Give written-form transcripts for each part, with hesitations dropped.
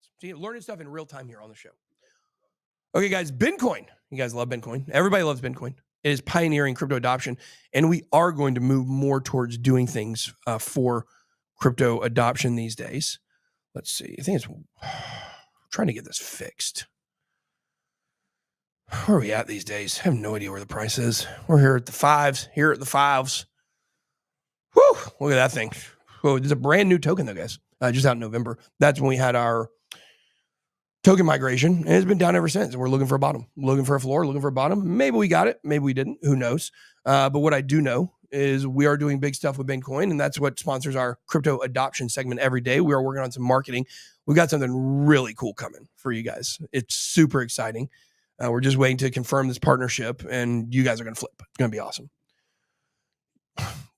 sense. So you're learning stuff in real time here on the show. Okay, guys, Bitcoin. You guys love Bitcoin. Everybody loves Bitcoin. It is pioneering crypto adoption, and we are going to move more towards doing things for crypto adoption these days. Let's see. I think it's trying to get this fixed. Where are we at these days? I have no idea where the price is. We're here at the fives. Here at the fives. Whew, look at that thing. Oh, it's a brand new token, though, guys. Just out in November. That's when we had our token migration, and it's been down ever since. We're looking for a bottom, looking for a floor, looking for a bottom. Maybe we got it. Maybe we didn't. Who knows? But what I do know is we are doing big stuff with Bitcoin, and that's what sponsors our crypto adoption segment every day. We are working on some marketing. We've got something really cool coming for you guys. It's super exciting. We're just waiting to confirm this partnership, and you guys are going to flip. It's going to be awesome.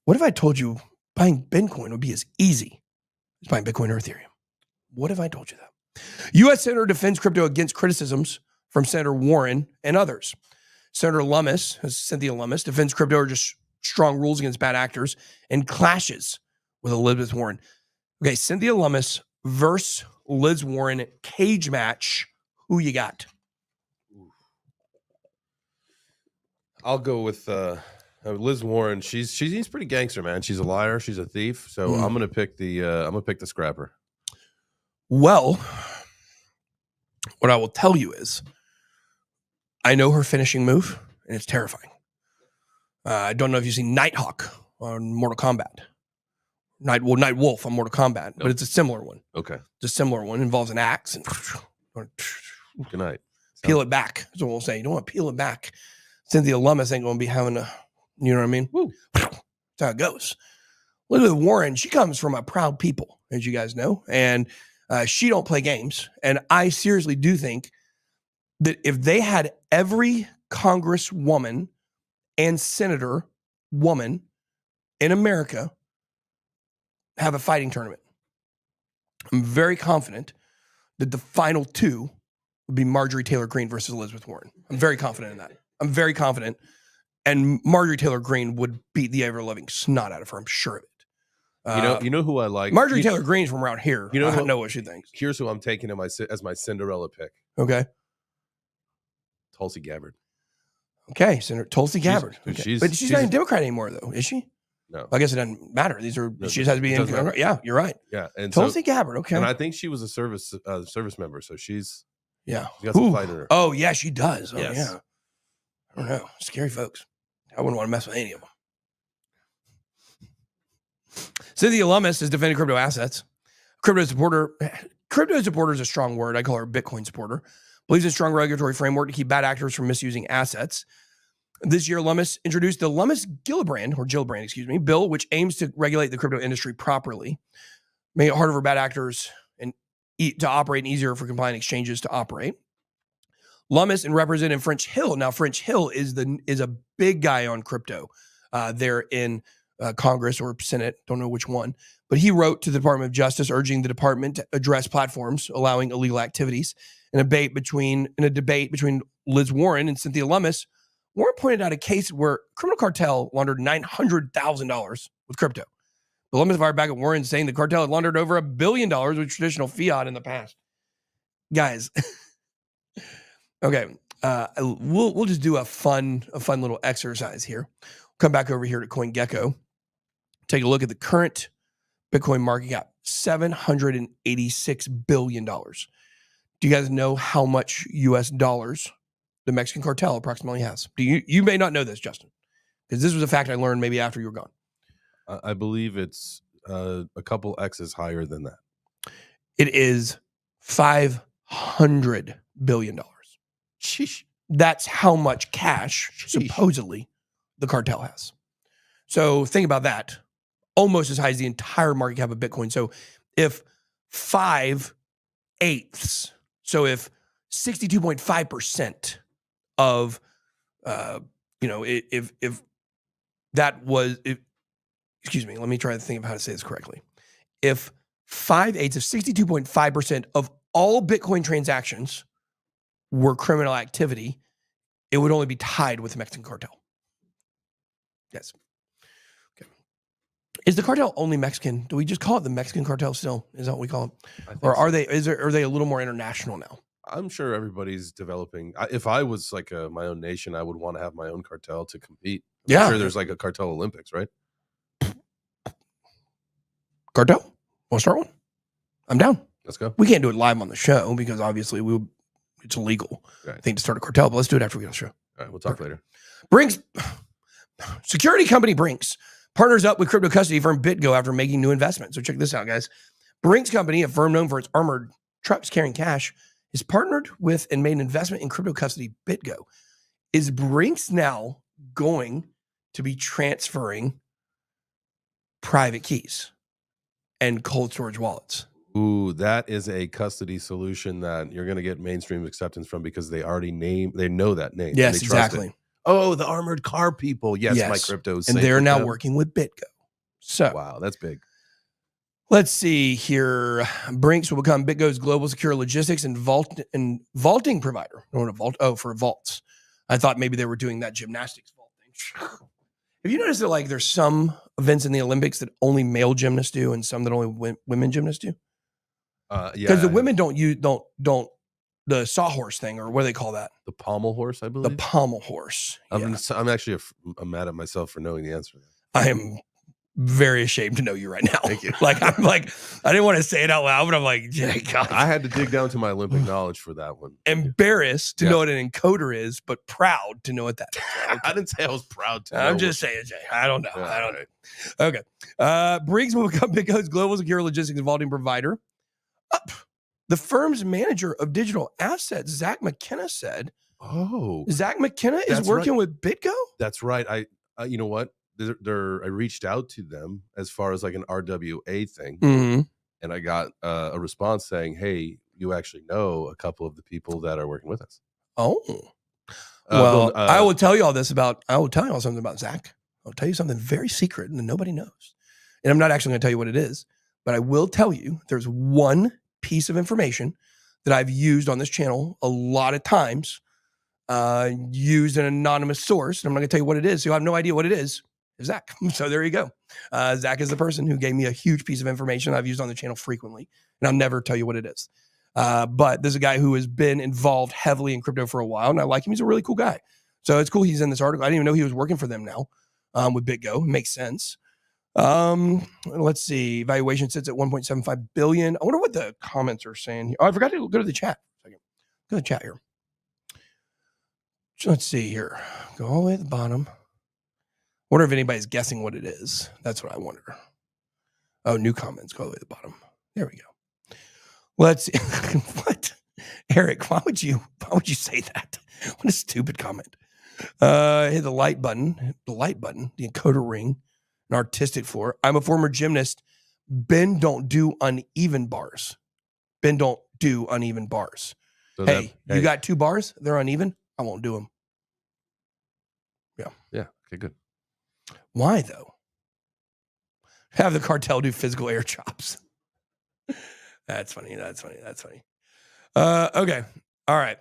What if I told you buying Bitcoin would be as easy as buying Bitcoin or Ethereum? What if I told you that? U.S. Senator defends crypto against criticisms from Senator Warren and others. Senator Cynthia Lummis, defends crypto or just strong rules against bad actors and clashes with Elizabeth Warren. Okay, Cynthia Lummis versus Liz Warren cage match. Who you got? I'll go with Liz Warren. She's pretty gangster, man. She's a liar. She's a thief. So I'm gonna pick the scrapper. Well, what I will tell you is, I know her finishing move, and it's terrifying. I don't know if you've seen Nighthawk on Mortal Kombat. Night Wolf on Mortal Kombat, but it's a similar one. Okay, it's a similar one. It involves an axe and good night. Peel it back. That's what we'll say. You don't want to peel it back. Cynthia Lummis ain't going to be having a, you know what I mean? Woo. That's how it goes. Elizabeth Warren, she comes from a proud people, as you guys know, and she don't play games. And I seriously do think that if they had every congresswoman and senator woman in America have a fighting tournament, I'm very confident that the final two would be Marjorie Taylor Greene versus Elizabeth Warren. I'm very confident in that. I'm very confident. And Marjorie Taylor Greene would beat the ever-loving snot out of her. I'm sure of it. You know who I like? Marjorie Taylor Greene's from around here. You know, I know what she thinks. Here's who I'm taking as my Cinderella pick. Okay. Tulsi Gabbard. Okay, Senator Tulsi Gabbard. Okay. But she's not a Democrat anymore, though, is she? No. I guess it doesn't matter. She just has to be in. Yeah, you're right. Yeah, and Tulsi Gabbard. Okay. And I think she was a service member, so she's got some fight in her. Oh yeah, she does. Oh, yes. Yeah. I don't know. Scary folks. I wouldn't want to mess with any of them. Cynthia Lummis is defending crypto assets. Crypto supporter is a strong word. I call her a Bitcoin supporter. Believes in strong regulatory framework to keep bad actors from misusing assets. This year, Lummis introduced the Lummis-Gillibrand bill, which aims to regulate the crypto industry properly, make it harder for bad actors to operate and easier for compliant exchanges to operate. Lummis and Representative French Hill. Now, French Hill is a big guy on crypto. They're in Congress or Senate, don't know which one, but he wrote to the Department of Justice urging the department to address platforms allowing illegal activities. In a debate between Liz Warren and Cynthia Lummis, Warren pointed out a case where criminal cartel laundered $900,000 with crypto. The Lummis fired back at Warren, saying the cartel had laundered over $1 billion with traditional fiat in the past. Guys, okay, we'll just do a fun little exercise here. Come back over here to CoinGecko. Take a look at the current Bitcoin market cap, $786 billion. Do you guys know how much US dollars the Mexican cartel approximately has? You may not know this, Justin, because this was a fact I learned maybe after you were gone. I believe it's a couple X's higher than that. It is $500 billion. Sheesh. That's how much cash supposedly the cartel has. So think about that. Almost as high as the entire market cap of Bitcoin. So if 5/8, if 62.5% of, if that was, excuse me, let me try to think of how to say this correctly. If 5/8 of 62.5% of all Bitcoin transactions were criminal activity, it would only be tied with the Mexican cartel. Yes. Okay. Is the cartel only Mexican? Do we just call it the Mexican cartel still? Is that what we call it? I think Or are so. are they a little more international now? I'm sure everybody's developing. If I was like my own nation, I would want to have my own cartel to compete. I'm sure there's like a cartel Olympics, right? Cartel? Want to start one? I'm down. Let's go. We can't do it live on the show because obviously it's illegal. Right. I think to start a cartel, but let's do it after we get on the show. All right, we'll talk later. Brinks security company Brinks partners up with crypto custody firm BitGo after making new investments. So check this out, guys. Brinks Company, a firm known for its armored trucks carrying cash, is partnered with and made an investment in crypto custody BitGo. Is Brinks now going to be transferring private keys and cold storage wallets? Ooh, that is a custody solution that you're going to get mainstream acceptance from because they know that name. Yes, exactly. Oh, the armored car people. Yes, my crypto's and they're now working with BitGo. So wow, that's big. Let's see here. Brinks will become BitGo's global secure logistics and vaulting provider. I want to vault. Oh, for vaults. I thought maybe they were doing that gymnastics vault thing. Have you noticed that like there's some events in the Olympics that only male gymnasts do and some that only women gymnasts do? Yeah, because the women don't the sawhorse thing, or what do they call that? The pommel horse, I believe. The pommel horse. I'm actually I'm mad at myself for knowing the answer. I am very ashamed to know you right now. Thank you. I didn't want to say it out loud, but I'm like, yeah, God. I had to dig down to my Olympic knowledge for that one. Embarrassed to know what an encoder is, but proud to know what that is. Okay. I didn't say I was proud to. I'm just saying, Jay. I don't know. I don't know. Okay. Brinks will become BitGo's global secure logistics and vaulting provider. The firm's manager of digital assets, Zach McKenna, said, "Oh, Zach McKenna is working with BitGo." That's right. I you know what? I reached out to them as far as like an RWA thing, and I got a response saying, "Hey, you actually know a couple of the people that are working with us." Oh, well, I will tell you all this about. I will tell you all something about Zach. I'll tell you something very secret and nobody knows. And I'm not actually going to tell you what it is, but I will tell you there's one piece of information that I've used on this channel a lot of times, used an anonymous source. And I'm not going to tell you what it is. So you have no idea what it is. Zach. So there you go. Zach is the person who gave me a huge piece of information I've used on the channel frequently, and I'll never tell you what it is. But there's a guy who has been involved heavily in crypto for a while, and I like him. He's a really cool guy. So it's cool he's in this article. I didn't even know he was working for them now with BitGo. It makes sense. Let's see. Valuation sits at 1.75 billion. I wonder what the comments are saying here. Oh, I forgot to go to the chat. Go to the chat here. So let's see here. Go all the way to the bottom. Wonder if anybody's guessing what it is. That's what I wonder. Oh, new comments. Go all the way to the bottom. There we go. Let's see. What? Eric, why would you say that? What a stupid comment. Hit the like button, the encoder ring, an artistic floor. I'm a former gymnast. Ben don't do uneven bars. So hey, you got 2 bars? They're uneven? I won't do them. Yeah. Okay, good. Why, though? Have the cartel do physical air chops. That's funny. Okay. All right.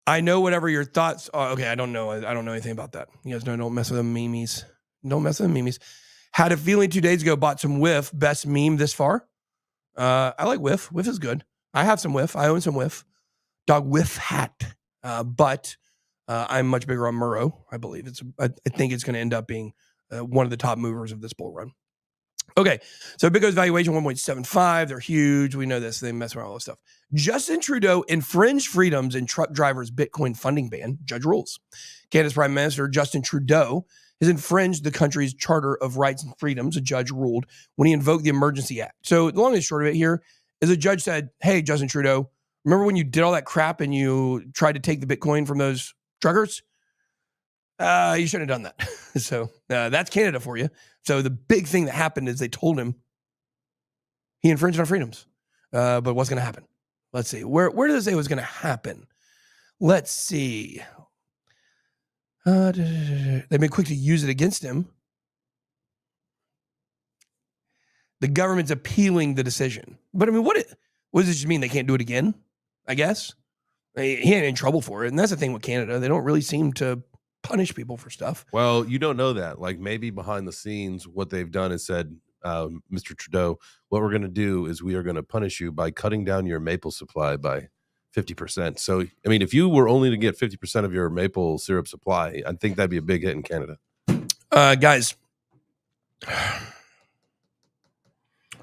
I know whatever your thoughts are. Okay, I don't know anything about that. You guys know, don't mess with them memes. Don't mess with them memes. Had a feeling 2 days ago, bought some Whiff. Best meme this far. I like Whiff. Whiff is good. I have some Whiff. I own some Whiff. Dog Whiff hat. But I'm much bigger on Murrow. I believe I think it's going to end up being one of the top movers of this bull run. Okay, so BitGo's valuation 1.75. They're huge. We know this. They mess around all this stuff. Justin Trudeau infringed freedoms in truck drivers' Bitcoin funding ban. Judge rules. Canada's Prime Minister Justin Trudeau has infringed the country's Charter of Rights and Freedoms. A judge ruled when he invoked the Emergency Act. So the long and short of it here is a judge said, "Hey, Justin Trudeau, remember when you did all that crap and you tried to take the Bitcoin from those truckers? You shouldn't have done that." So that's Canada for you. So the big thing that happened is they told him he infringed on freedoms. But what's going to happen? Let's see. Where does it say what's going to happen? Let's see. They've been quick to use it against him. The government's appealing the decision. But I mean, what does this just mean? They can't do it again? I guess. He ain't in trouble for it. And that's the thing with Canada. They don't really seem to punish people for stuff. Well, you don't know that. Like maybe behind the scenes, what they've done is said, Mr. Trudeau, what we're going to do is we are going to punish you by cutting down your maple supply by 50%. So, I mean, if you were only to get 50% of your maple syrup supply, I think that'd be a big hit in Canada. Guys, it's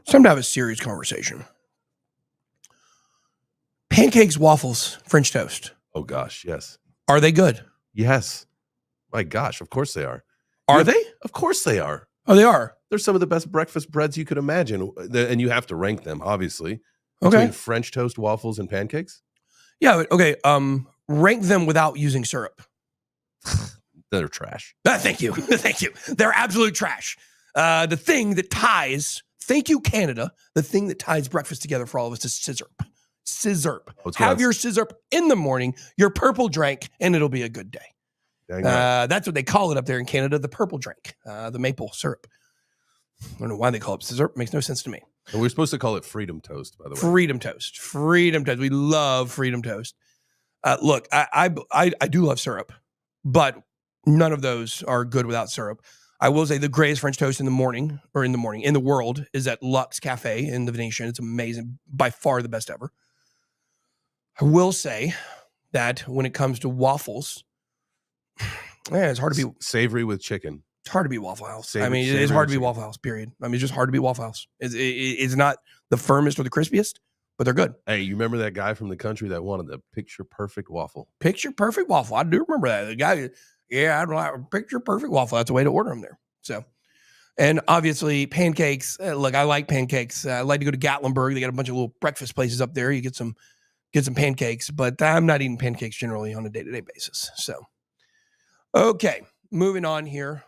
time to have a serious conversation. Pancakes, waffles, French toast. Oh, gosh, yes. Are they good? Yes. My gosh, of course they are. Are they? Of course they are. Oh, they are. They're some of the best breakfast breads you could imagine. And you have to rank them, obviously. Okay. Between French toast, waffles, and pancakes? Yeah, okay. Rank them without using syrup. They're trash. Thank you. Thank you. They're absolute trash. The thing that ties, thank you, Canada, the thing that ties breakfast together for all of us is scissorp. Scissorp. Have your scissorp in the morning, your purple drink, and it'll be a good day. That's what they call it up there in Canada, the purple drink, the maple syrup. I don't know why they call it scissorp. Makes no sense to me. And we're supposed to call it freedom toast, by the way. Freedom toast. Freedom toast. We love freedom toast. Look, I do love syrup, but none of those are good without syrup. I will say the greatest French toast in the world is at Lux Cafe in the Venetian. It's amazing. By far the best ever. I will say that when it comes to waffles, it's hard to be savory with chicken. It's hard to be Waffle House. It is hard to be Waffle House, period. It's just hard to be Waffle House. It's not the firmest or the crispiest, but they're good. Hey, you remember that guy from the country that wanted the picture perfect waffle? Picture perfect waffle. I do remember that. The guy, I'd like a picture perfect waffle. That's the way to order them there. So, and obviously pancakes. Look, I like pancakes. I like to go to Gatlinburg. They got a bunch of little breakfast places up there. You get some pancakes, but I'm not eating pancakes generally on a day-to-day basis. So, okay, moving on here.